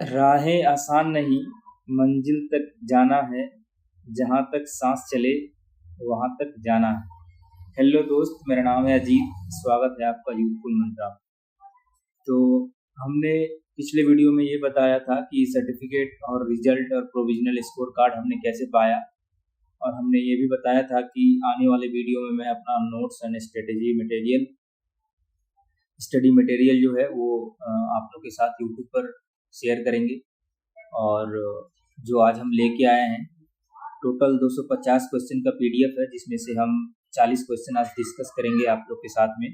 राहें आसान नहीं, मंजिल तक जाना है, जहाँ तक सांस चले वहाँ तक जाना है। हेलो दोस्त, मेरा नाम है अजीत। स्वागत है आपका यूथफुल मंत्रा। तो हमने पिछले वीडियो में ये बताया था कि सर्टिफिकेट और रिजल्ट और प्रोविजनल स्कोर कार्ड हमने कैसे पाया, और हमने ये भी बताया था कि आने वाले वीडियो में मैं अपना नोट्स एंड स्टडी मटेरियल जो है वो आप लोग के साथ यूट्यूब पर शेयर करेंगे। और जो आज हम लेके आए हैं, टोटल 250 क्वेश्चन का पीडीएफ है, जिसमें से हम 40 क्वेश्चन आज डिस्कस करेंगे आप लोग के साथ में।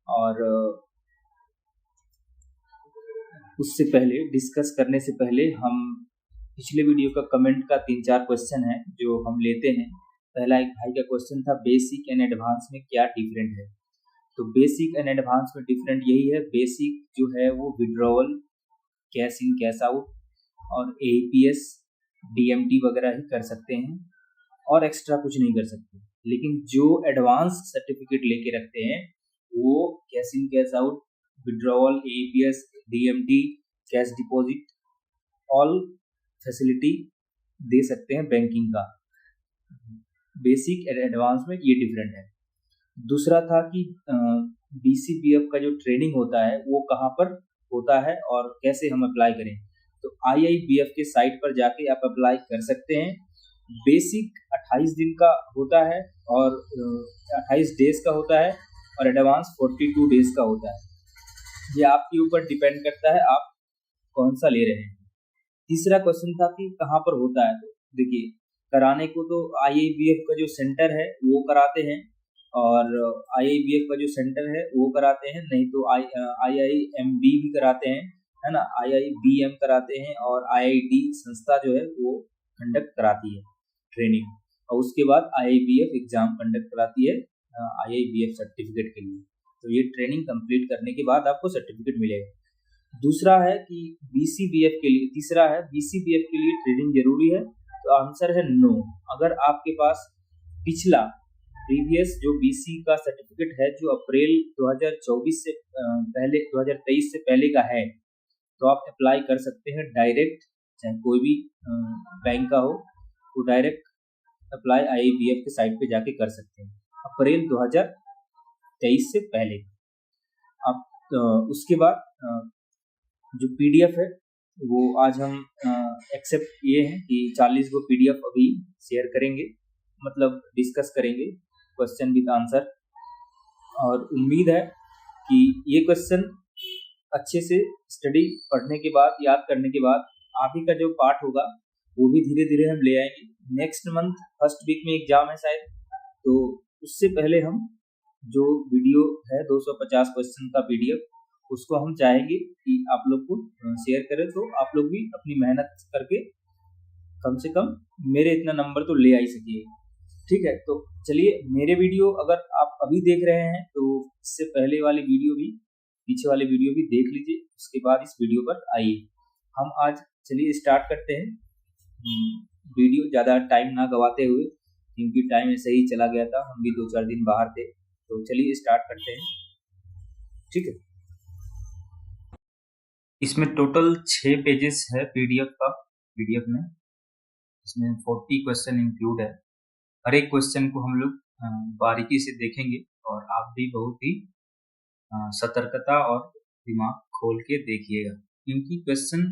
और उससे पहले, डिस्कस करने से पहले, हम पिछले वीडियो का कमेंट का 3-4 क्वेश्चन है जो हम लेते हैं। पहला एक भाई का क्वेश्चन था, बेसिक एंड एडवांस में क्या डिफरेंट है। तो बेसिक एंड एडवांस में डिफरेंट यही है, बेसिक जो है वो withdrawal, cash in cash out और एईपीएस डीएमटी वगैरह ही कर सकते हैं, और एक्स्ट्रा कुछ नहीं कर सकते। लेकिन जो एडवांस सर्टिफिकेट लेके रखते हैं वो cash in cash out, withdrawal, AEPS, DMT, cash deposit, all facility दे सकते हैं बैंकिंग का। बेसिक एंड एडवांस में ये डिफरेंट है। दूसरा था कि बीसीबीएफ का जो ट्रेनिंग होता है वो कहाँ पर होता है और कैसे हम अप्लाई करें। तो आईआईबीएफ के साइट पर जाके आप अप्लाई कर सकते हैं। बेसिक 28 दिन का होता है और 28 डेज का होता है, और एडवांस 42 डेज का होता है। ये आपके ऊपर डिपेंड करता है आप कौन सा ले रहे हैं। तीसरा क्वेश्चन था कि कहाँ पर होता है। तो देखिए, कराने को तो आईआईबीएफ का जो सेंटर है वो कराते हैं, और आईआईबीएफ का जो सेंटर है वो कराते हैं, नहीं तो आईआईएमबी भी कराते हैं, है ना, आईआईबीएम कराते हैं, और आईआईडी संस्था जो है वो कंडक्ट कराती है ट्रेनिंग, और उसके बाद आईआईबीएफ एग्जाम कंडक्ट कराती है आईआईबीएफ सर्टिफिकेट के लिए। तो ये ट्रेनिंग कंप्लीट करने के बाद आपको सर्टिफिकेट मिलेगा। दूसरा है कि बीसीबीएफ के लिए, तीसरा है बीसीबीएफ के लिए ट्रेनिंग जरूरी है। तो आंसर है नो। अगर आपके पास पिछला प्रीवियस जो बीसी का सर्टिफिकेट है जो अप्रैल 2024 से पहले, 2023 से पहले का है, तो आप अप्लाई कर सकते हैं डायरेक्ट, चाहे कोई भी बैंक का हो, तो डायरेक्ट अप्लाई आईआईबीएफ के साइट पे जाके कर सकते हैं अप्रैल 2023 से पहले। अब उसके बाद जो पीडीएफ है वो आज हम एक्सेप्ट किए हैं कि 40 गो पीडीएफ अभी शेयर करेंगे, मतलब डिस्कस करेंगे क्वेश्चन विद आंसर। और उम्मीद है कि ये क्वेश्चन अच्छे से स्टडी पढ़ने के बाद, याद करने के बाद, आगे का जो पार्ट होगा वो भी धीरे धीरे हम ले आएंगे। नेक्स्ट मंथ फर्स्ट वीक में एग्जाम है शायद, तो उससे पहले हम जो वीडियो है 250 क्वेश्चन का पीडीएफ, उसको हम चाहेंगे कि आप लोग को शेयर करें, तो आप लोग भी अपनी मेहनत करके कम से कम मेरे इतना नंबर तो ले आई सकिए। ठीक है, तो चलिए, मेरे वीडियो अगर आप अभी देख रहे हैं तो इससे पहले वाली वीडियो भी, पीछे वाले वीडियो भी देख लीजिए, उसके बाद इस वीडियो पर आइए। हम आज चलिए स्टार्ट करते हैं वीडियो, ज़्यादा टाइम ना गवाते हुए, क्योंकि टाइम ऐसे ही चला गया था, हम भी 2-4 दिन बाहर थे। तो चलिए स्टार्ट करते हैं। ठीक है, इसमें टोटल 6 पेजेस है पीडीएफ का। पीडीएफ में इसमें 40 क्वेश्चन इंक्लूड है। हर एक क्वेश्चन को हम लोग बारीकी से देखेंगे, और आप भी बहुत ही सतर्कता और दिमाग खोल के देखिएगा, क्योंकि क्वेश्चन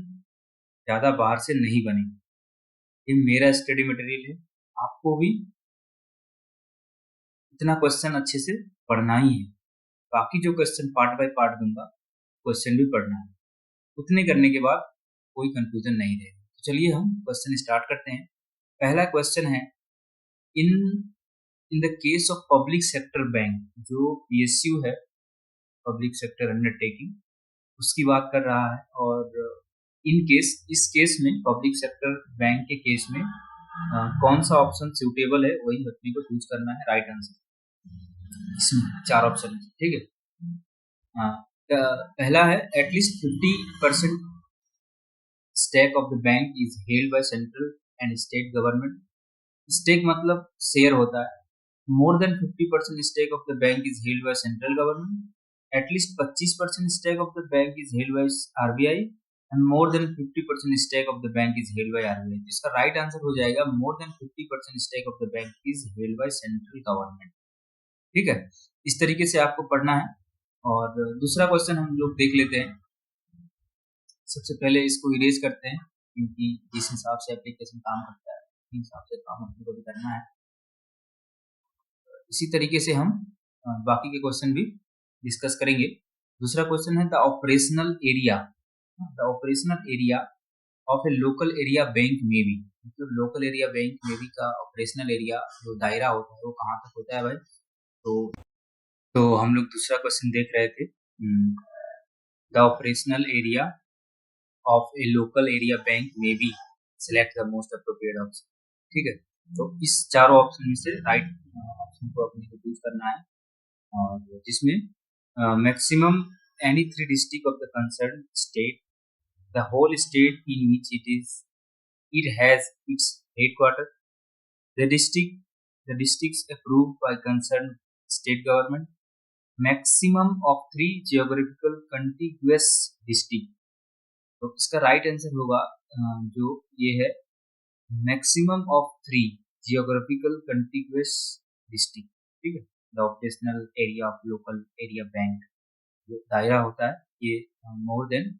ज़्यादा बाहर से नहीं बनेंगे। ये मेरा स्टडी मटेरियल है, आपको भी इतना क्वेश्चन अच्छे से पढ़ना ही है। बाकी जो क्वेश्चन पार्ट बाय पार्ट दूंगा, क्वेश्चन भी पढ़ना है। उतने करने के बाद कोई कंफ्यूजन नहीं रहेगा। तो चलिए हम क्वेश्चन स्टार्ट करते हैं। पहला क्वेश्चन है, in the case of public sector bank, जो पीएसयू है, पब्लिक सेक्टर अंडरटेकिंग, उसकी बात कर रहा है। और इन केस, इस केस में, पब्लिक सेक्टर बैंक के केस में कौन सा ऑप्शन सूटेबल है, वही अपने को चूज करना है, राइट आंसर। इसमें 4 ऑप्शन है, ठीक है। हाँ, पहला है, at least 50% stake of the bank is held by central and state government. Stake मतलब शेयर होता है। More than 50% stake of the bank is held by central government. At least 25% stake of the bank is held by RBI, and more than 50% stake of the bank is held by RBI. इसका right answer हो जाएगा more than 50% stake of the bank is held by central government. ठीक है, इस तरीके से आपको पढ़ना है। और दूसरा क्वेश्चन हम लोग देख लेते हैं। सबसे पहले इसको इरेज करते हैं, क्योंकि जिस हिसाब से एप्लीकेशन काम करता है उस हिसाब से काम अपने को भी करना है। इसी तरीके से हम बाकी के क्वेश्चन भी डिस्कस करेंगे। दूसरा क्वेश्चन है the operational area of A local area bank में भी, मतलब लोकल एरिया बैंक में भी का ऑपरेशनल एरिया जो दायरा होता है वो कहाँ तक होता है भाई। तो हम लोग दूसरा क्वेश्चन देख रहे थे, the operational area of A local area bank में भी select the most appropriate option. ठीक है, तो इस चारों ऑप्शन में से राइट ऑप्शन को अपने को चूज करना है, और जिसमें maximum any 3 district of the concern state, the whole state in which it has its headquarters, the districts approved by concerned state government, maximum of 3 geographical contiguous district। तो इसका right answer होगा जो ये है मैक्सिमम ऑफ 3 जियोग्राफिकल कंटिग्यूअस डिस्ट्रिक्ट। ठीक है, the operational area of local area bank जो दायरा होता है ये मोर देन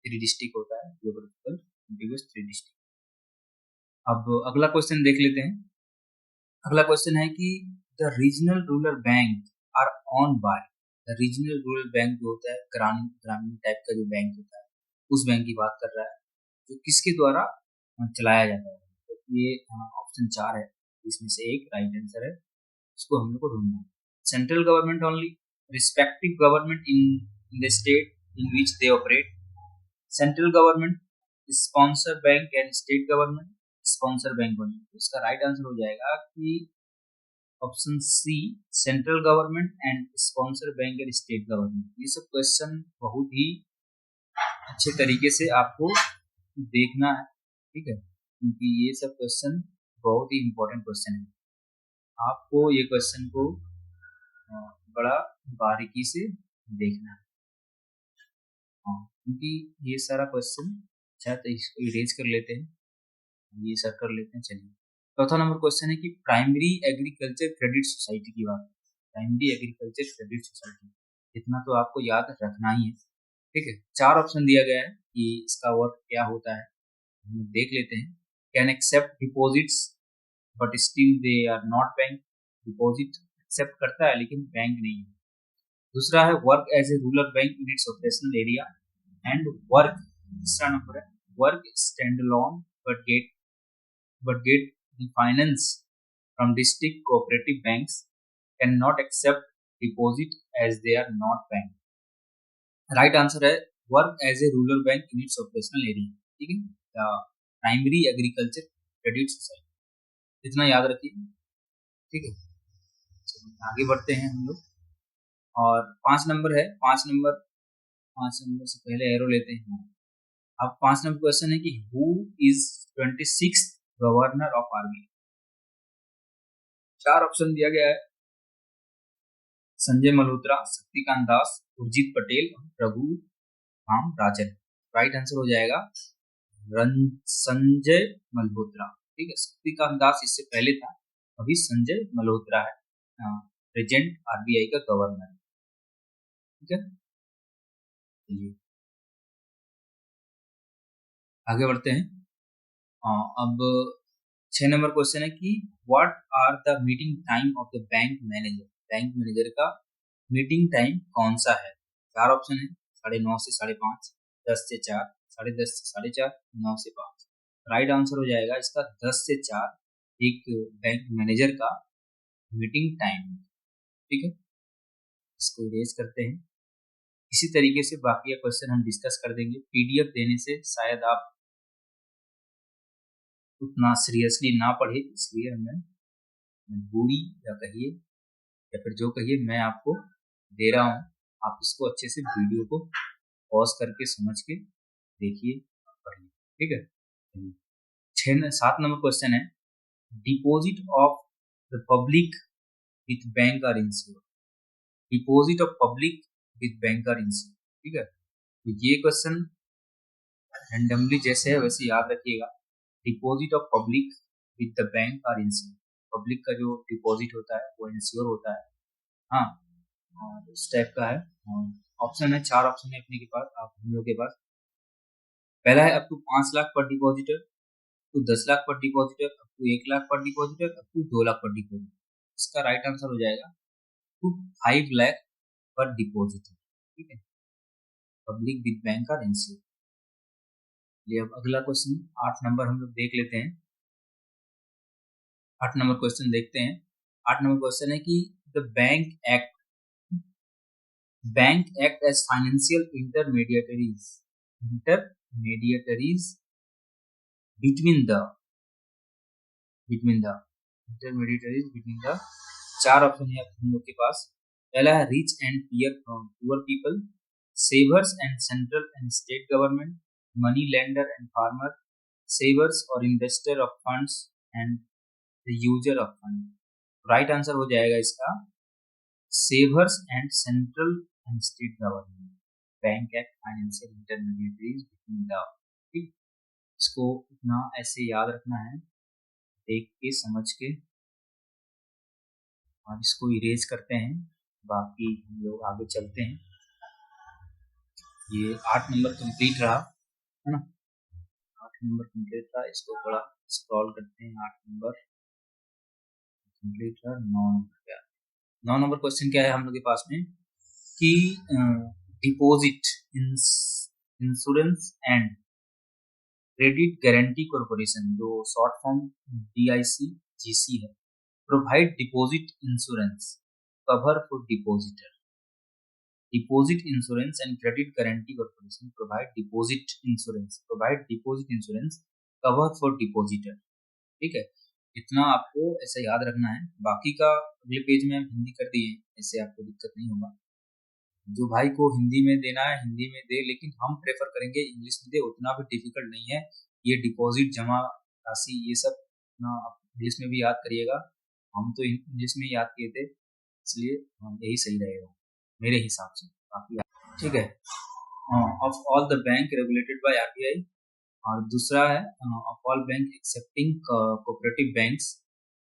3 डिस्ट्रिक्ट होता है, जियोग्राफिकल कंटिग्यूअस 3 डिस्ट्रिक्ट। अब अगला क्वेश्चन देख लेते हैं। अगला क्वेश्चन है कि the regional rural bank are owned by, the regional rural bank जो होता है ग्रामीण टाइप का जो बैंक होता है उस बैंक की बात कर रहा है, जो किसके द्वारा चलाया जाता है। तो ये ऑप्शन 4 है, इसमें से एक राइट आंसर है, इसको हम लोग को ढूंढना है। Central government only, respective government in the state in which they operate, central government, sponsor bank and state government, sponsor bank only. तो इसका राइट आंसर हो जाएगा कि option C, central government and sponsor bank and state government. ये सब question बहुत ही अच्छे तरीके से आपको देखना है, ठीक है, क्योंकि ये सब क्वेश्चन बहुत ही इंपॉर्टेंट क्वेश्चन है। आपको ये क्वेश्चन को बड़ा बारीकी से देखना है, क्योंकि ये सारा क्वेश्चन अच्छा, तो इसको इरेज कर लेते हैं, ये सर कर लेते हैं। चलिए, चौथा नंबर क्वेश्चन है कि प्राइमरी एग्रीकल्चर क्रेडिट सोसाइटी की बात, प्राइमरी एग्रीकल्चर क्रेडिट सोसाइटी, इतना तो आपको याद रखना ही है। ठीक है, 4 ऑप्शन दिया गया है कि इसका वर्क क्या होता है, हम देख लेते हैं। Can accept deposits but still they are not bank, deposit accept करता है लेकिन बैंक नहीं है। दूसरा है work as a rural bank in its operational area, and work, तीसरा नंबर है work stand alone but get the finance from district cooperative banks, cannot accept deposit as they are not bank। Right answer है work as a rural bank in its operational area. ठीक है, primary agriculture credit society, इतना याद रखिए। ठीक है, आगे बढ़ते हैं हम लोग, और 5 नंबर है, 5 नंबर से पहले एरो लेते हैं। अब 5 नंबर क्वेश्चन है कि who is 26th governor of RBI. 4 option दिया गया है, संजय मल्होत्रा, शक्तिकांत दास, उर्जित पटेल और रघुराम राजन। राइट आंसर हो जाएगा संजय मल्होत्रा। ठीक है, शक्तिकांत दास इससे पहले था, अभी संजय मल्होत्रा है प्रेजेंट आरबीआई का गवर्नर। ठीक है, चलिए आगे बढ़ते हैं। अब 6 नंबर क्वेश्चन है कि what are the meeting time of the bank manager. Bank manager का मीटिंग टाइम कौन सा है। 4 ऑप्शन है, 9:30 से 5:30, 10 से 4, 10:30 से 4:30, 9 से 5। राइट आंसर हो जाएगा इसका 10 से 4 एक बैंक मैनेजर का मीटिंग टाइम। ठीक है, इसको इरेज करते हैं। इसी तरीके से बाकी क्वेश्चन हम डिस्कस कर देंगे। पीडीएफ देने से शायद आप उतना सीरियसली ना पढ़े, इसलिए हमें मजबूरी या कहिए या फिर जो कहिए मैं आपको दे रहा हूँ, आप इसको अच्छे से वीडियो को पॉज करके समझ के देखिए और पढ़िए। ठीक है, 7 नंबर क्वेश्चन है deposit of the public with bank are insure. Deposit of public with bank are insure. ठीक है, तो ये क्वेश्चन रैंडमली जैसे है वैसे याद रखिएगा। Deposit of public with the bank are insure, public का जो डिपॉजिट होता है वो इंश्योर होता है। हाँ, और इस टाइप का है। ऑप्शन है, 4 ऑप्शन है अपने के पास, आप हम लोग के पास। पहला है अप टू 5 लाख पर डिपॉजिटर, अप टू 10 लाख पर डिपॉजिटर, अप टू 1 लाख पर डिपॉजिटर, अप टू 2 लाख पर डिपॉजिटर। इसका राइट आंसर हो जाएगा टू 5 लाख पर डिपॉजिटर। ठीक है, public with bank are insure. ये अब अगला क्वेश्चन 8 नंबर हम लोग देख लेते हैं। 8 नंबर क्वेश्चन देखते हैं। 8 नंबर क्वेश्चन है कि the bank act as financial intermediaries between the intermediaries between the 4 option है हम लोग के पास। पहला है rich and poor people, savers and central and state government, money lender and farmer, savers और investor of funds and the user of fund. Right answer हो जाएगा इसका savers and central and state government, bank act financial intermediaries between the. ठीक, इसको इतना ऐसे याद रखना है, देख के समझ के, और इसको इरेज करते हैं। बाकी हम लोग आगे चलते हैं। ये 8 नंबर कंप्लीट रहा है ना, 8 नंबर कंप्लीट रहा। इसको थोड़ा स्क्रॉल करते हैं। 8 नंबर कंप्लीट रहा। 9 नंबर क्या, 9 नंबर क्वेश्चन क्या है हम लोग के पास में कि deposit insurance and credit guarantee corporation, जो शॉर्ट फॉर्म DICGC है, provide deposit insurance cover for depositor. Deposit insurance and credit guarantee corporation provide deposit insurance cover for depositor. ठीक है, इतना आपको ऐसा याद रखना है। बाकी का अगले पेज में हिंदी कर दिए, ऐसे आपको दिक्कत नहीं होगा। जो भाई को हिंदी में देना है हिंदी में दे, लेकिन हम प्रेफर करेंगे इंग्लिश में दे, उतना भी डिफिकल्ट नहीं है। ये डिपॉजिट जमा राशि ये सब ना आप इंग्लिश में भी याद करिएगा। हम तो इंग्लिश में याद किए थे, इसलिए यही सही रहेगा मेरे हिसाब से। काफी ठीक है। Of all the bank regulated by RBI, और दूसरा है of all bank excepting cooperative banks.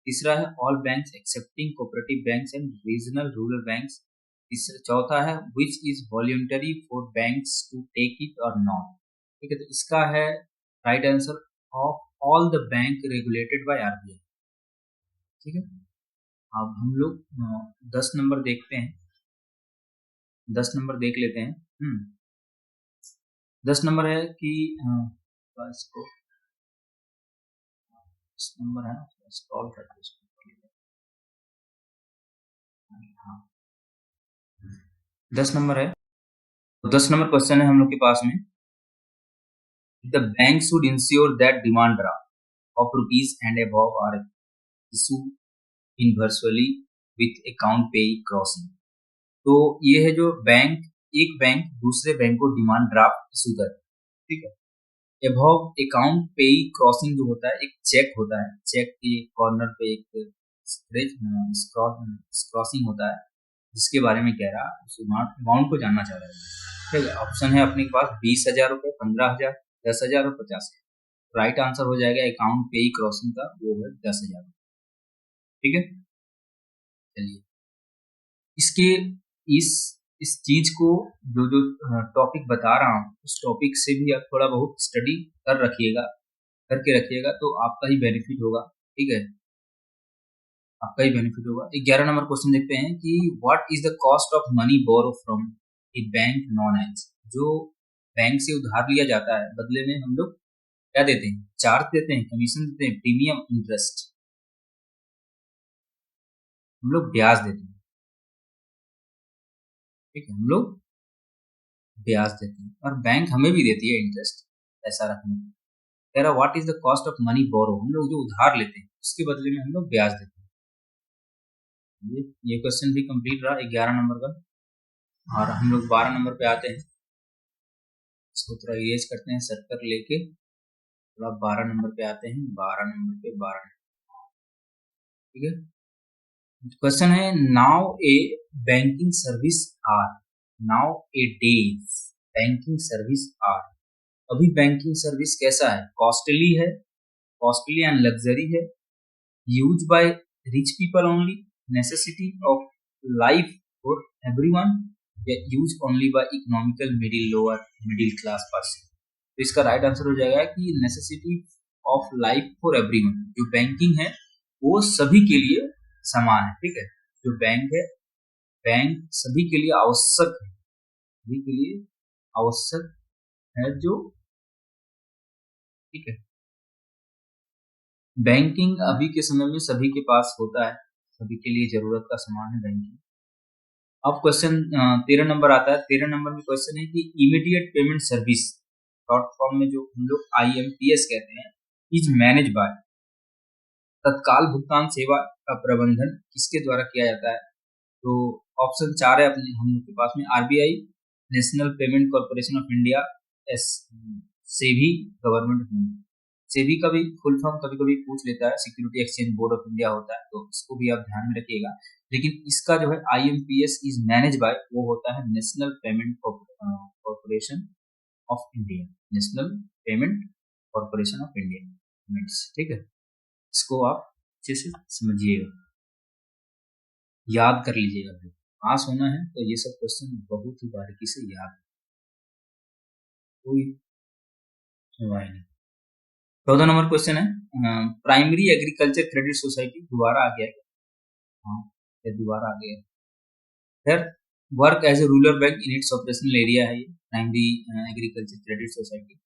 तीसरा है all banks excepting cooperative banks and regional rural banks. चौथा है which is voluntary for banks to take it और नॉट। ठीक है, तो इसका है right answer of all the bank regulated by RBI। ठीक है, अब हम लोग 10 नंबर देखते हैं। 10 नंबर देख लेते हैं। 10 नंबर है कि इसको 10 नंबर है, स्क्रॉल करके इसको हाँ 10 नंबर है। 10 नंबर क्वेश्चन है हम लोग के पास में, the bank should ensure that demand draft of rupees and above are issue invariably with account payee crossing. तो ये है जो बैंक, एक बैंक दूसरे बैंक को डिमांड ड्राफ्ट इशू करता है। ठीक है, अबव अकाउंट पे क्रॉसिंग जो होता है, एक चेक होता है, चेक के कॉर्नर पे एक क्रॉसिंग होता है, जिसके बारे में कह रहा है, उस अमाउंट को जानना चाह रहा है। ठीक है, ऑप्शन है अपने पास 20,000 रुपये, 15,000, 10,000 और 50,000। राइट आंसर हो जाएगा अकाउंट पे क्रॉसिंग का, वो है 10,000। ठीक है, चलिए इसके इस चीज को जो जो टॉपिक बता रहा हूँ उस टॉपिक से भी आप थोड़ा बहुत स्टडी करके रखिएगा, तो आपका ही बेनिफिट होगा। ठीक है, आपका ही बेनिफिट होगा। 11 नंबर क्वेश्चन देखते हैं कि what is the cost of money borrow from a bank known as. जो बैंक से उधार लिया जाता है, बदले में हम लोग क्या देते हैं, चार्ज देते हैं, कमीशन देते हैं, प्रीमियम, इंटरेस्ट, हम लोग ब्याज देते हैं। ठीक है, हम लोग ब्याज देते हैं और बैंक हमें भी देती है इंटरेस्ट ऐसा रखने में। कह रहा what is the cost of money borrow, हम लोग जो उधार लेते हैं उसके बदले में हम लोग ब्याज देते हैं। ये क्वेश्चन भी कंप्लीट रहा 11 नंबर का। और हम लोग 12 नंबर पे आते हैं, इसको थोड़ा इरेज करते हैं सर्कल लेके, थोड़ा 12 नंबर पे आते हैं। 12 नंबर पे 12, ठीक है, क्वेश्चन है now a banking service are, nowadays banking service are अभी बैंकिंग सर्विस कैसा है, कॉस्टली है, कॉस्टली एंड लग्जरी है, use by rich people only, necessity of life for everyone, या use only by economical middle lower middle class person. तो इसका right answer हो जाएगा कि necessity of life for everyone. जो बैंकिंग है वो सभी के लिए समान है, ठीक है। जो बैंक है, बैंक सभी के लिए आवश्यक है, सभी के लिए आवश्यक है जो, ठीक है। बैंकिंग अभी के समय में सभी के पास होता है, सभी के लिए जरूरत का सामान है बैंकिंग। अब क्वेश्चन 13 नंबर आता है। 13 नंबर में क्वेश्चन है कि immediate payment service, short form में जो हम लोग IMPS कहते हैं, इज मैनेज बाय, तत्काल भुगतान सेवा का प्रबंधन किसके द्वारा किया जाता है। तो ऑप्शन 4 है अपने हम लोग के पास में, RBI, national payment corporation of India, S SEBI, government home. SEBI का भी फुल फॉर्म कभी कभी पूछ लेता है, security exchange board of India होता है, तो इसको भी आप ध्यान में रखिएगा। लेकिन इसका जो है IMPS इज मैनेज बाय, वो होता है national payment corporation of India, national payment corporation of India, ठीक है। इसको आप अच्छे से समझिएगा, याद कर लीजिएगा। पास होना है तो ये सब क्वेश्चन बहुत ही बारीकी से याद, कोई सुनवाई नहीं। 14 नंबर क्वेश्चन है, प्राइमरी एग्रीकल्चर क्रेडिट सोसाइटी, दोबारा आ गया है, हाँ ये दोबारा आ गया है। फिर work as a rural bank in its operational area है ये प्राइमरी एग्रीकल्चर क्रेडिट सोसाइटी।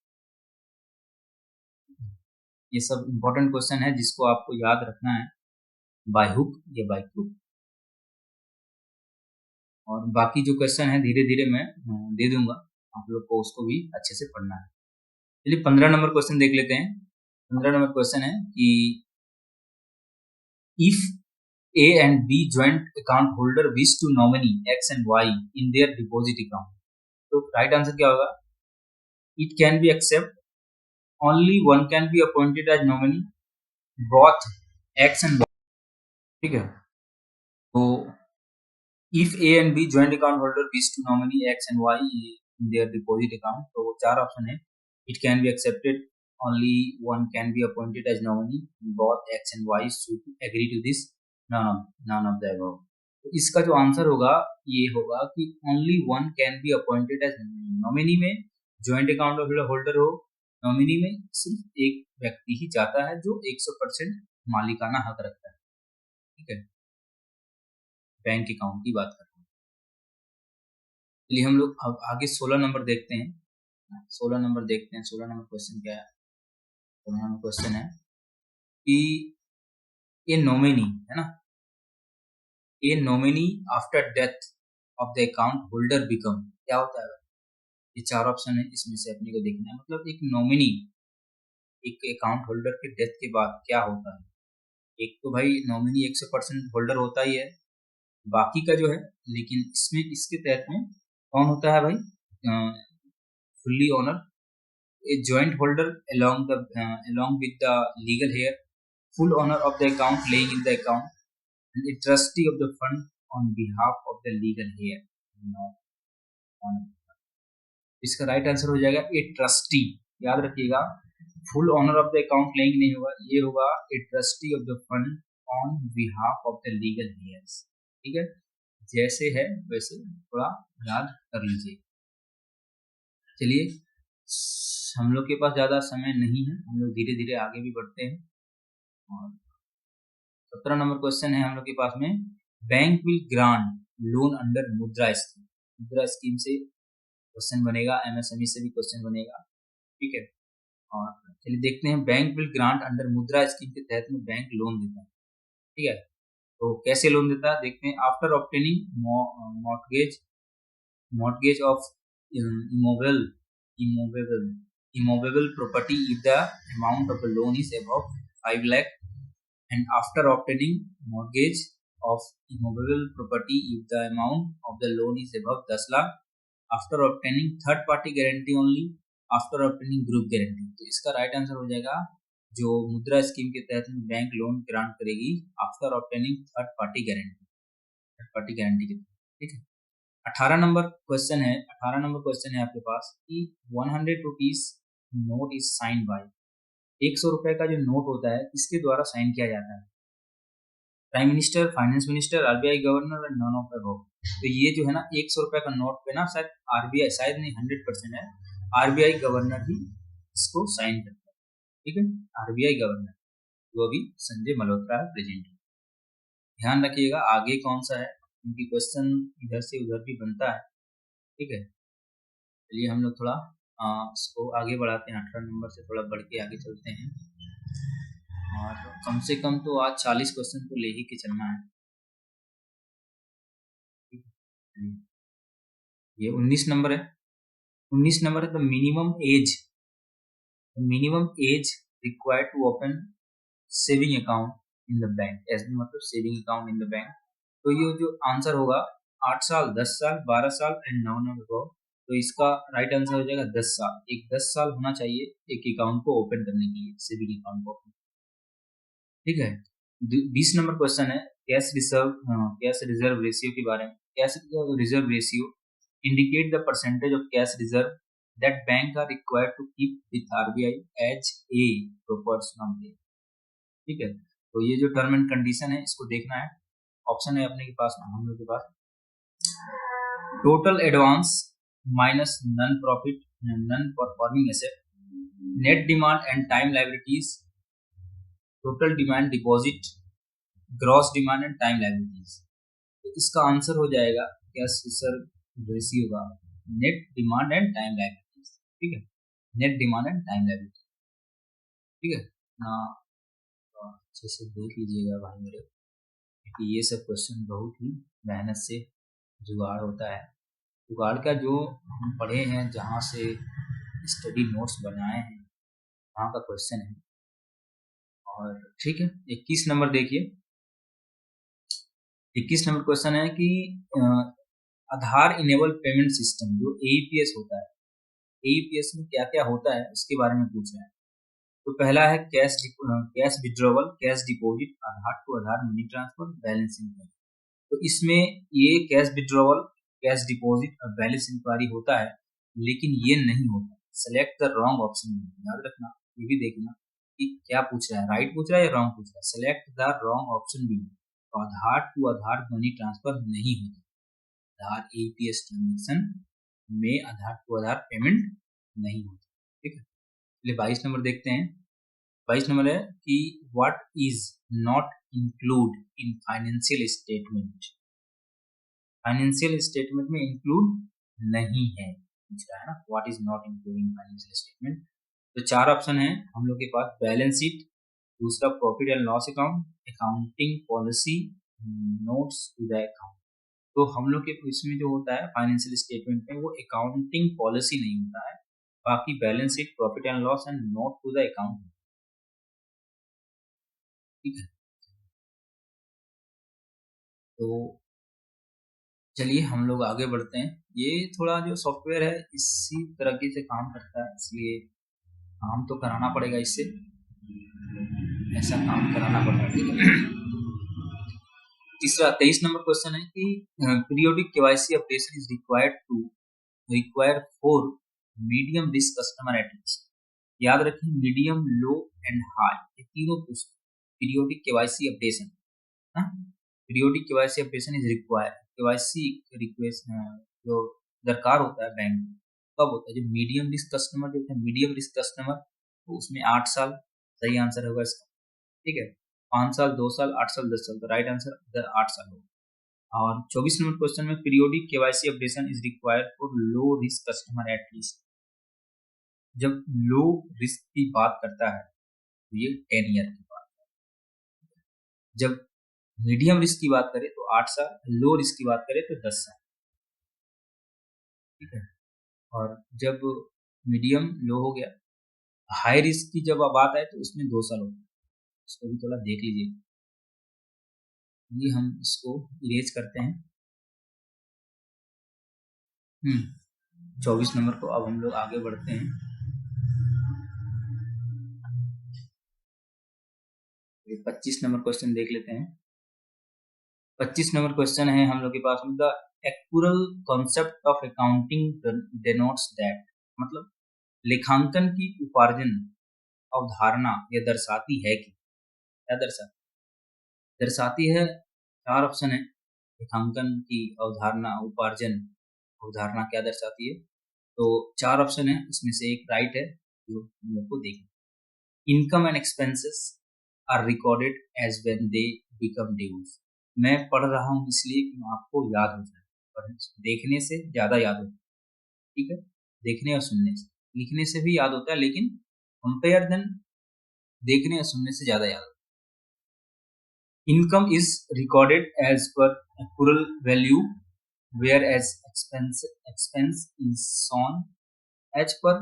ये सब इंपॉर्टेंट क्वेश्चन है जिसको आपको याद रखना है, बाय हुक या बाय क्रूक। और बाकी जो क्वेश्चन है धीरे धीरे मैं दे दूंगा, आप लोग को उसको भी अच्छे से पढ़ना है। चलिए 15 नंबर क्वेश्चन देख लेते हैं। 15 नंबर क्वेश्चन है कि if A and B joint account holder wish to nominee X and Y in their deposit account, तो राइट आंसर क्या होगा, it can be accept, only one can be appointed as nominee, both X and Y, ठीक है। तो if A and B joint account holder wish to nominee X and Y in their deposit account, तो वो चार option है, it can be accepted, only one can be appointed as nominee, both X and Y should agree to this, none of the above। तो इसका जो answer होगा ये होगा कि only one can be appointed as nominee. में joint account holder हो, nominee में सिर्फ एक व्यक्ति ही जाता है जो 100% मालिकाना हक रखता है, ठीक है। बैंक अकाउंट की बात करते हैं। चलिए हम लोग अब आगे 16 नंबर देखते हैं। 16 नंबर देखते हैं, 16 नंबर क्वेश्चन क्या है। 16 नंबर क्वेश्चन है कि ये नॉमिनी है ना, ए nominee after death of the account holder become, क्या होता है। ये चार ऑप्शन है, इसमें से अपने को देखना है। मतलब एक नॉमिनी एक अकाउंट होल्डर के डेथ के बाद क्या होता है। एक तो भाई नॉमिनी 100% होल्डर होता ही है, बाकी का जो है, लेकिन इसमें इसके तहत में कौन होता है भाई, fully owner, a joint holder along with the legal heir, full owner of the account laying in the account, and a trustee of the fund on behalf of the legal heir, इसका right answer हो जाएगा a trustee. याद रखिएगा, full owner of the account लेंगे नहीं होगा, ये होगा a trustee of the fund on behalf of the legal heirs, ठीक है। जैसे है वैसे थोड़ा याद कर लीजिए। चलिए हम लोग के पास ज्यादा समय नहीं है, हम लोग धीरे धीरे आगे भी बढ़ते हैं। और 17 नंबर क्वेश्चन है हम लोग के पास में, bank will grant loan under मुद्रा स्कीम। मुद्रा स्कीम से क्वेश्चन बनेगा, MSME से भी क्वेश्चन बनेगा, ठीक है। और चलिए देखते हैं, बैंक विल ग्रांट अंडर मुद्रा स्कीम के तहत में बैंक लोन देता है, ठीक है। तो कैसे लोन देता है देखते हैं। After obtaining mortgage of immovable property if the amount of the loan is above 5 lakh, and after obtaining mortgage of immovable property if the amount of the loan is above 10 lakh, after obtaining third party guarantee only, after obtaining group guarantee। तो इसका right answer हो जाएगा, जो मुद्रा scheme के तहत में bank loan grant करेगी after obtaining third party guarantee के तहत, ठीक है। 18 नंबर क्वेश्चन है, 18 नंबर क्वेश्चन है आपके पास कि 100 rupees note is sign by, 100 रुपए का जो नोट होता है इसके द्वारा साइन किया जाता है, prime minister, finance minister, RBI governor and none of above. तो ये जो है ना 100 रुपए का नोट पे ना शायद आरबीआई, शायद नहीं 100% है, आरबीआई गवर्नर ही इसको साइन करता है, ठीक है, आरबीआई गवर्नर, जो अभी संजय मल्होत्रा है प्रेजेंट। ध्यान रखिएगा आगे कौन सा है, क्योंकि क्वेश्चन इधर से उधर भी बनता है, ठीक है। चलिए हम लोग थोड़ा इसको आगे बढ़ाते हैं, 18 नंबर से थोड़ा बढ़ के आगे चलते हैं, और कम से कम तो आज 40 क्वेश्चन तो ले ही के चलना है। ये 19 नंबर है, 19 नंबर है the minimum age required to open saving account in the bank, SB मतलब saving account in the bank. तो ये जो आंसर होगा 8 साल, 10 साल, 12 साल एंड 9 नंबर, तो इसका राइट आंसर हो जाएगा 10 साल। एक 10 साल होना चाहिए एक अकाउंट को ओपन करने के लिए, सेविंग अकाउंट को, ठीक है। 20 नंबर क्वेश्चन है कैश रिजर्व रेशियो के बारे में। Cash reserve ratio indicate the percentage of cash reserve that bank are required to keep with RBI as a proportional, ठीक है। तो ये जो टर्म एंड कंडीशन है इसको देखना है, ऑप्शन है अपने के पास, हम लोग के पास, total advance minus non profit non performing asset, net demand and time liabilities, total demand deposit, gross demand and time liabilities. तो इसका आंसर हो जाएगा कैश रिजर्व रेशियो का net demand and time liabilities, ठीक है, net demand and time liabilities, ठीक है ना। अच्छे से देख लीजिएगा भाई मेरे, क्योंकि ये सब क्वेश्चन बहुत ही मेहनत से जुगाड़ होता है। जुगाड़ का जो हम पढ़े हैं, जहाँ से स्टडी नोट्स बनाए हैं, वहाँ का क्वेश्चन है। और ठीक है, 21 नंबर देखिए, 21 नंबर क्वेश्चन है कि आधार इनेबल पेमेंट सिस्टम जो एईपीएस होता है, एईपीएस में क्या क्या होता है उसके बारे में पूछ रहे हैं। तो पहला है cash withdrawal, cash deposit, Aadhaar to Aadhaar money transfer, balance enquiry. तो इसमें ये कैश विड्रॉवल, कैश डिपॉजिट और बैलेंस इंक्वायरी होता है, लेकिन ये नहीं होता। सेलेक्ट द रॉन्ग ऑप्शन, याद रखना, ये भी देखना कि क्या पूछ रहा है, राइट पूछ रहा है या रॉन्ग पूछ रहा है। सेलेक्ट द रॉन्ग ऑप्शन भी, तो आधार टू आधार मनी ट्रांसफर नहीं होता, आधार एईपीएस ट्रांजेक्शन में आधार टू आधार पेमेंट नहीं होता, ठीक है। चलिए 22 नंबर देखते हैं। 22 नंबर है कि what is not include in financial statement, financial statement में इंक्लूड नहीं है, पूछ रहा है ना, what is not include in financial statement. तो 4 ऑप्शन है हम लोग के पास, बैलेंस शीट, दूसरा profit and loss account, accounting policy, notes to the account. तो हम लोग के इसमें जो होता है फाइनेंशियल स्टेटमेंट में, वो अकाउंटिंग पॉलिसी नहीं होता है, बाकी balance sheet, profit and loss and note to the account, ठीक है। तो चलिए हम लोग आगे बढ़ते हैं। ये थोड़ा जो सॉफ्टवेयर है इसी तरीके से काम करता है, इसलिए काम तो कराना पड़ेगा, इससे ऐसा काम कराना पड़ता है। तीसरा 23 नंबर क्वेश्चन है कि periodic KYC updation is require for medium risk customer at least. याद रखें, मीडियम, लो एंड हाई, ये तीनों periodic KYC updation, periodic KYC updation is require. KYC request जो दरकार होता है बैंक में कब होता है, जो मीडियम रिस्क कस्टमर जो है, मीडियम रिस्क कस्टमर, तो उसमें 8 साल सही आंसर होगा इसका, ठीक है। 5 साल, 2 साल, 8 साल, 10 साल, तो राइट आंसर इधर 8 साल होगा। और 24 नंबर क्वेश्चन में periodic KYC updation is required for low risk customer at least. जब लो रिस्क की बात करता है तो ये 10 ईयर की बात है, जब मीडियम रिस्क की बात करें तो 8 साल, लो रिस्क की बात करें तो 10 साल, ठीक है। और जब मीडियम लो हो गया, हाई रिस्क की जब बात आए तो उसमें 2 साल हो गया, इसको भी थोड़ा देख लीजिए। ये हम इसको इरेज करते हैं। 24 नंबर को अब हम लोग आगे बढ़ते हैं। 25 नंबर क्वेश्चन देख लेते हैं। 25 नंबर क्वेश्चन है हम लोग के पास में, the actual concept of accounting denotes that, मतलब लेखांकन की उपार्जन अवधारणा यह दर्शाती है कि क्या दर्शाती है। 4 ऑप्शन है। लेखांकन की अवधारणा उपार्जन अवधारणा क्या दर्शाती है, तो 4 ऑप्शन है, उसमें से एक राइट है जो हम लोग को देखना। Income and expenses are recorded as when they become dues. मैं पढ़ रहा हूँ इसलिए कि आपको याद हो जाए, पर देखने से ज्यादा याद होता है, ठीक है। देखने और सुनने से, लिखने से भी याद होता है, लेकिन कंपेयर देन देखने और सुनने से ज्यादा याद होता है। Income is recorded as per accrual value, whereas expense is shown as per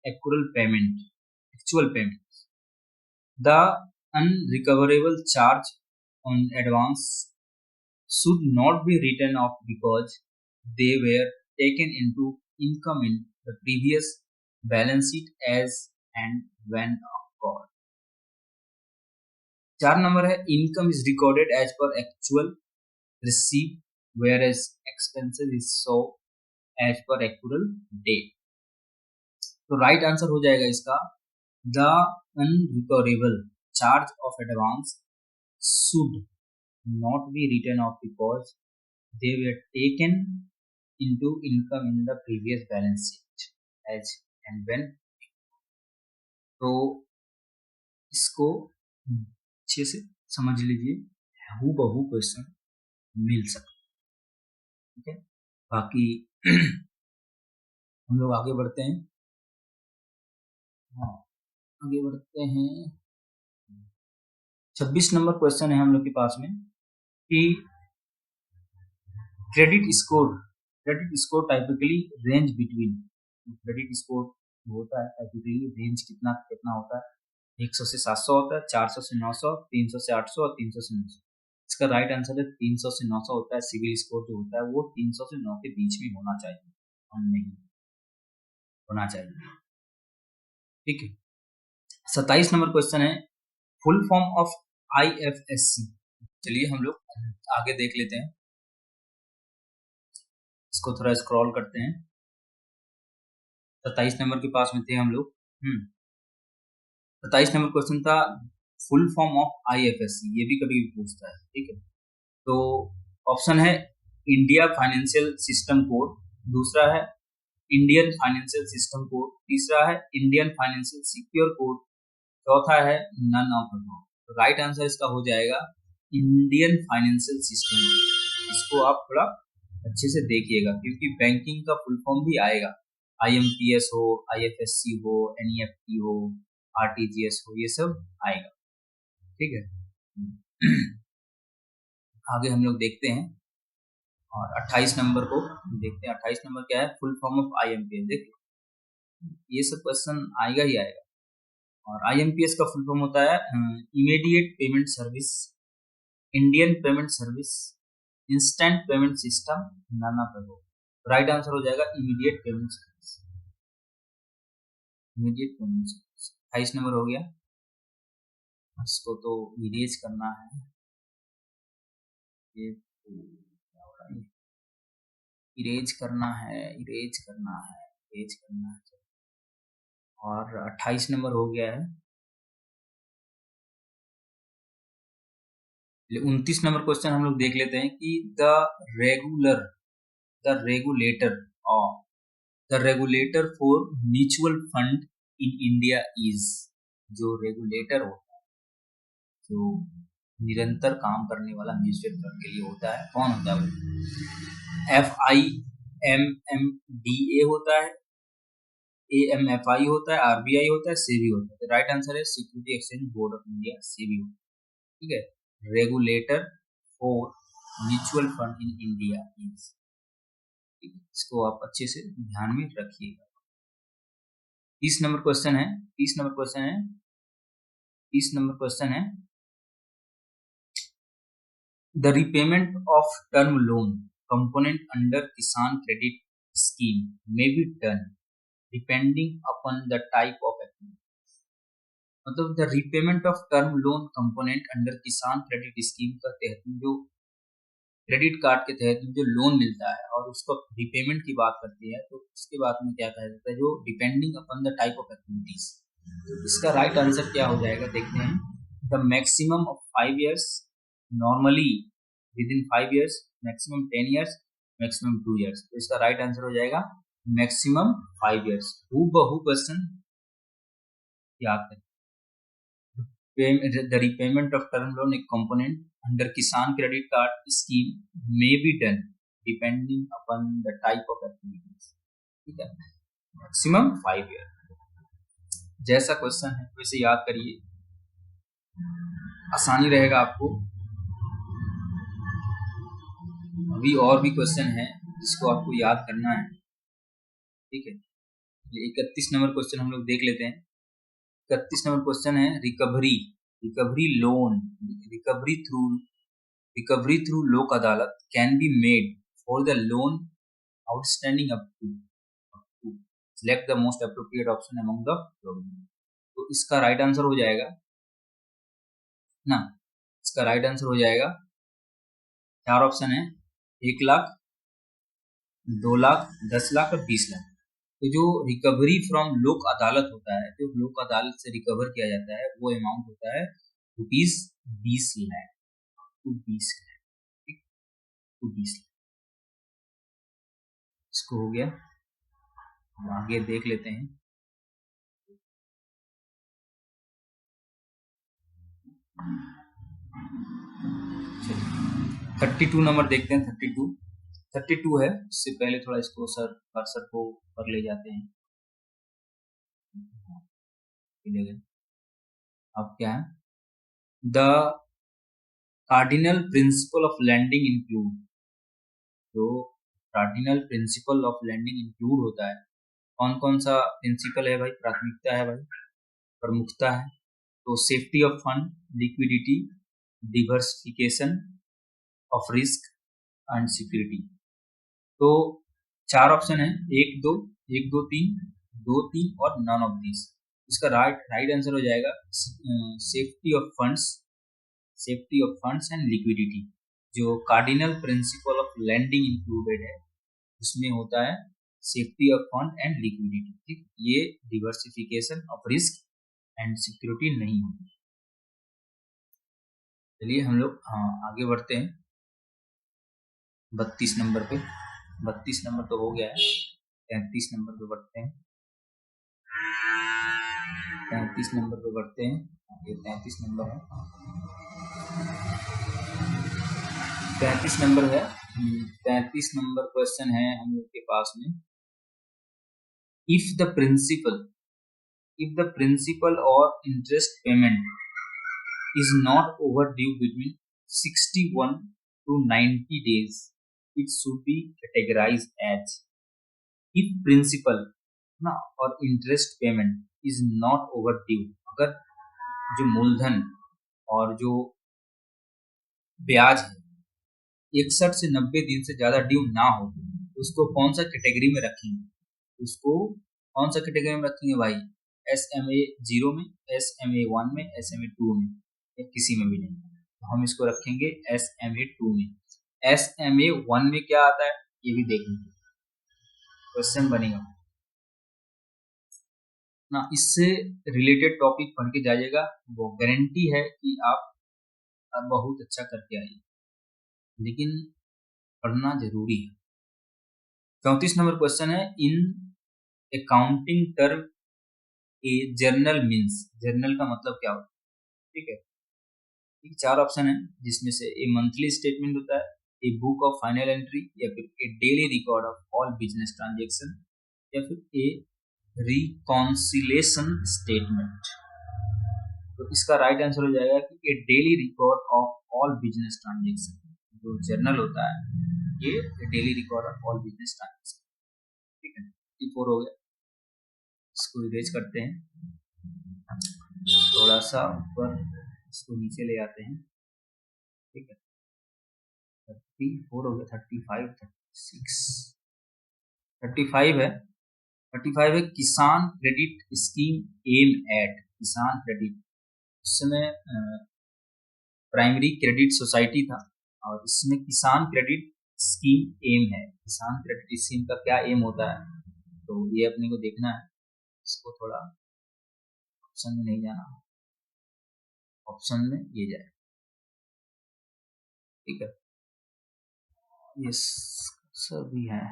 actual payment. The unrecoverable charge on advance should not be written off because they were taken into income in the previous balance sheet as and when occurred. 4 number है, income is recorded as per actual receive whereas expenses is so as per accrual date. तो right answer हो जाएगा इसका, the unrecoverable charge of advance should not be written off because they were taken into income in the previous balance sheet as and when. तो इसको अच्छे से समझ लीजिए, हूबहू क्वेश्चन मिल सकता है, ठीक है। बाकी हम लोग आगे बढ़ते हैं। हाँ, आगे बढ़ते हैं। 26 नंबर क्वेश्चन है हम लोग के पास में कि credit score typically range between. Credit score होता है टाइपिकली रेंज कितना कितना होता है, 100 से 700 होता है, 400 से 900, 300 से 800 और 300 से 900। इसका राइट आंसर है 300 से 900 होता है। सिविल स्कोर जो होता है वो 300 से 9 के बीच में होना चाहिए और नहीं होना चाहिए, ठीक है। 27 नंबर क्वेश्चन है फुल फॉर्म ऑफ IFSC। चलिए हम लोग आगे देख लेते हैं, इसको थोड़ा स्क्रॉल करते हैं। 27 नंबर के पास में थे हम लोग। 27 नंबर क्वेश्चन था फुल फॉर्म ऑफ IFSC, ये भी कभी पूछता है, ठीक है। तो ऑप्शन है इंडिया फाइनेंशियल सिस्टम कोड, दूसरा है इंडियन फाइनेंशियल सिस्टम कोड, तीसरा है इंडियन फाइनेंशियल सिक्योर कोड, चौथा है नन ऑफ द। तो राइट आंसर इसका हो जाएगा इंडियन फाइनेंशियल सिस्टम। इसको आप थोड़ा अच्छे से देखिएगा क्योंकि बैंकिंग का फुल फॉर्म भी आएगा, IMPS हो, IFSC हो, NEFT हो, RTGS हो, ये सब आएगा, ठीक है। आगे हम लोग देखते हैं और 28 नंबर को देखते हैं। 28 नंबर क्या है, फुल फॉर्म ऑफ IMPS। देखिए ये सब क्वेश्चन आएगा ही आएगा। और IMPS का फुल फॉर्म होता है immediate payment service, Indian payment service, instant payment system, नाना प्रभु। राइट आंसर हो जाएगा immediate payment service, immediate payment service. 28 number हो गया, इसको तो इरेज करना है, ये क्या हो रहा है, इरेज करना है, इरेज करना है, इरेज करना है। और 28 नंबर हो गया है। 29 नंबर क्वेश्चन हम लोग देख लेते हैं कि the regulator for mutual fund in India is. जो रेगुलेटर होता है, जो निरंतर काम करने वाला म्यूचुअल फंड के लिए होता है, कौन होता है वो? FIMMDA होता है, AMFI होता है, RBI होता है, सेबी होता है। तो राइट आंसर है security exchange board of India, SEBI होता है, ठीक है। Regulator for mutual fund in India is, इसको आप अच्छे से ध्यान में रखिएगा। 30 नंबर क्वेश्चन है, 30 नंबर क्वेश्चन है, 30 नंबर क्वेश्चन है the repayment of term loan component under Kisan credit scheme may be done depending upon the type of activity. मतलब the repayment of term loan component under Kisan credit scheme का तहत जो credit card के तहत जो loan मिलता है और उसको रिपेमेंट की बात करती है, तो उसके बाद में क्या कहा जाता है, जो depending upon the type of activities. तो इसका राइट आंसर क्या हो जाएगा, देखते हैं। The maximum of 5 years, normally with in 5 years, maximum 10 years, maximum 2 years। तो इसका राइट आंसर हो जाएगा मैक्सिमम 5 years। हूबहू क्वेश्चन याद करें। The repayment of term loan, a component under Kisan Credit Card Scheme, may be done depending upon the type of activities। ठीक है, maximum 5 year। जैसा क्वेश्चन है वैसे याद करिए, आसानी रहेगा आपको। अभी और भी क्वेश्चन है जिसको आपको याद करना है। ठीक है, 31 नंबर क्वेश्चन हम लोग देख लेते हैं। 31 नंबर क्वेश्चन है recovery loan, recovery through Lok Adalat can be made for the loan outstanding up to select the most appropriate option among the following. तो इसका राइट आंसर हो जाएगा ना, इसका राइट आंसर हो जाएगा, 4 ऑप्शन है, 1 लाख, 2 लाख, 10 लाख और 20 लाख। तो जो रिकवरी फ्रॉम लोक अदालत होता है, जो लोक अदालत से रिकवर किया जाता है, वो अमाउंट होता है ₹20 लाख, ₹20 लाख, ठीक, ₹20 लाख। इसको हो गया, आगे देख लेते हैं। चलिए 32 नंबर देखते हैं। 32 है, उससे पहले थोड़ा इसको कर्सर को ऊपर ले जाते हैं। अब क्या है, the cardinal principle of lending include, जो cardinal principle of lending include होता है, कौन कौन सा प्रिंसिपल है भाई, प्राथमिकता है भाई, प्रमुखता है। तो safety of fund, liquidity, diversification of risk and security. तो 4 ऑप्शन है, 1 2, 1 2 3, 2 3 और नन ऑफ दिस। इसका राइट आंसर हो जाएगा safety of funds and liquidity. जो cardinal principle of lending included है, उसमें होता है safety of fund and liquidity. ठीक, ये diversification of risk and security नहीं होगी। चलिए हम लोग आगे बढ़ते हैं 32 नंबर पे। 32 नंबर तो हो गया है, 33 नंबर पे बढ़ते हैं। 33 नंबर पे बढ़ते हैं, ये 33 नंबर है। 33 नंबर है, 33 नंबर क्वेश्चन है हम लोग के पास में। इफ द प्रिंसिपल और interest payment is not over due between 61 to 90 days, it should be categorized as, if principal ना और interest payment is not over due, अगर जो मूलधन और जो ब्याज है 61 से 90 दिन से ज्यादा ड्यू ना हो, उसको कौन सा कैटेगरी में रखेंगे, उसको कौन सा कैटेगरी में रखेंगे भाई, SMA 0 में, SMA 1 में, SMA 2 में, या किसी में भी नहीं। तो हम इसको रखेंगे SMA 2 में। SMA 1 में क्या आता है ये भी देखेंगे, क्वेश्चन बनेगा ना, इससे रिलेटेड टॉपिक पढ़ के जाइएगा, वो गारंटी है कि आप बहुत अच्छा करके आइए, लेकिन पढ़ना जरूरी है। 34 नंबर क्वेश्चन है, in accounting term A journal means, journal का मतलब क्या होता है, ठीक है। 4 ऑप्शन है, जिसमें से ए मंथली स्टेटमेंट होता है, a book of final entry, या फिर a daily record of all business transaction, या फिर ए रिकॉन्सिलेशन स्टेटमेंट। तो इसका राइट आंसर हो जाएगा कि a daily record of all business transaction. जो जर्नल होता है ये daily record of all business transaction, ठीक है। 4 हो गया, इसको इरेज करते हैं, थोड़ा सा ऊपर इसको नीचे ले आते हैं, ठीक है। 34 हो गया, 35, 36, 35 है। 35 है, किसान क्रेडिट स्कीम एम एट, किसान क्रेडिट, उस समय प्राइमरी क्रेडिट सोसाइटी था, और इसमें किसान क्रेडिट स्कीम एम है। किसान क्रेडिट स्कीम का क्या एम होता है, तो ये अपने को देखना है। इसको थोड़ा ऑप्शन में नहीं जाना, ऑप्शन में ये जाए, ठीक है, ये सभी है।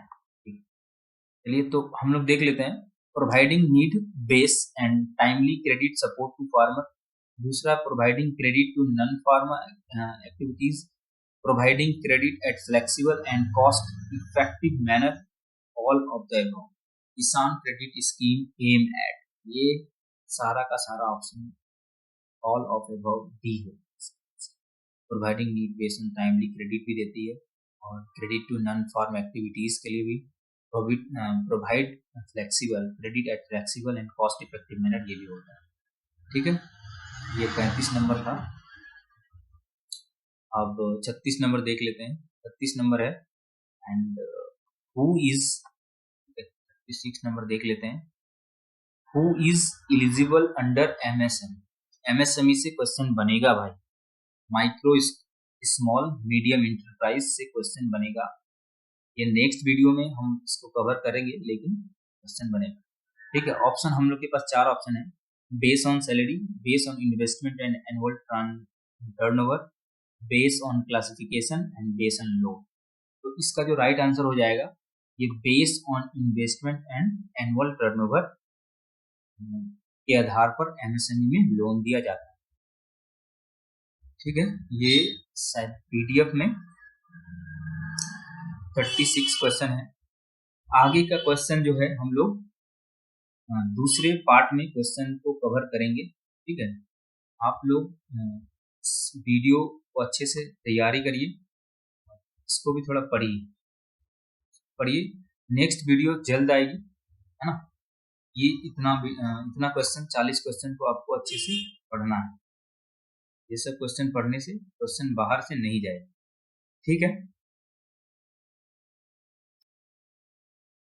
चलिए तो हम लोग देख लेते हैं। Providing need base and timely credit support to farmer. दूसरा, providing credit to non farmer activities, providing credit at flexible and cost effective manner, all of the above. Kisan credit scheme aim at, ये सारा का सारा option all of above D है। Providing need based and timely credit भी देती है, और credit to non farm activities के लिए भी provide flexible credit at flexible and cost effective manner, ये भी होता है, ठीक है। ये 35 नंबर था। अब 36 नंबर देख लेते हैं। 36 नंबर है एंड हु इज, 36 नंबर देख लेते हैं। Who is eligible under MSME. MSME से क्वेश्चन बनेगा भाई, माइक्रो स्मॉल मीडियम इंटरप्राइज से क्वेश्चन बनेगा। ये नेक्स्ट वीडियो में हम इसको कवर करेंगे, लेकिन क्वेश्चन बनेगा, ठीक है। ऑप्शन हम लोग के पास 4 ऑप्शन है। Base on salary, base on investment and annual turnover, base on classification and base on loan. तो इसका जो राइट आंसर हो जाएगा, ये base on investment and annual turnover के आधार पर एमएसएमई में लोन दिया जाता है, ठीक है। ये शायद पीडीएफ में 36 क्वेश्चन है। आगे का क्वेश्चन जो है हम लोग दूसरे पार्ट में क्वेश्चन को कवर करेंगे, ठीक है। आप लोग वीडियो को अच्छे से तैयारी करिए, इसको भी थोड़ा पढ़िए। नेक्स्ट वीडियो जल्द आएगी, है ना। ये इतना क्वेश्चन, 40 क्वेश्चन को आपको अच्छे से पढ़ना है। ये सब क्वेश्चन पढ़ने से क्वेश्चन बाहर से नहीं जाएगा, ठीक है।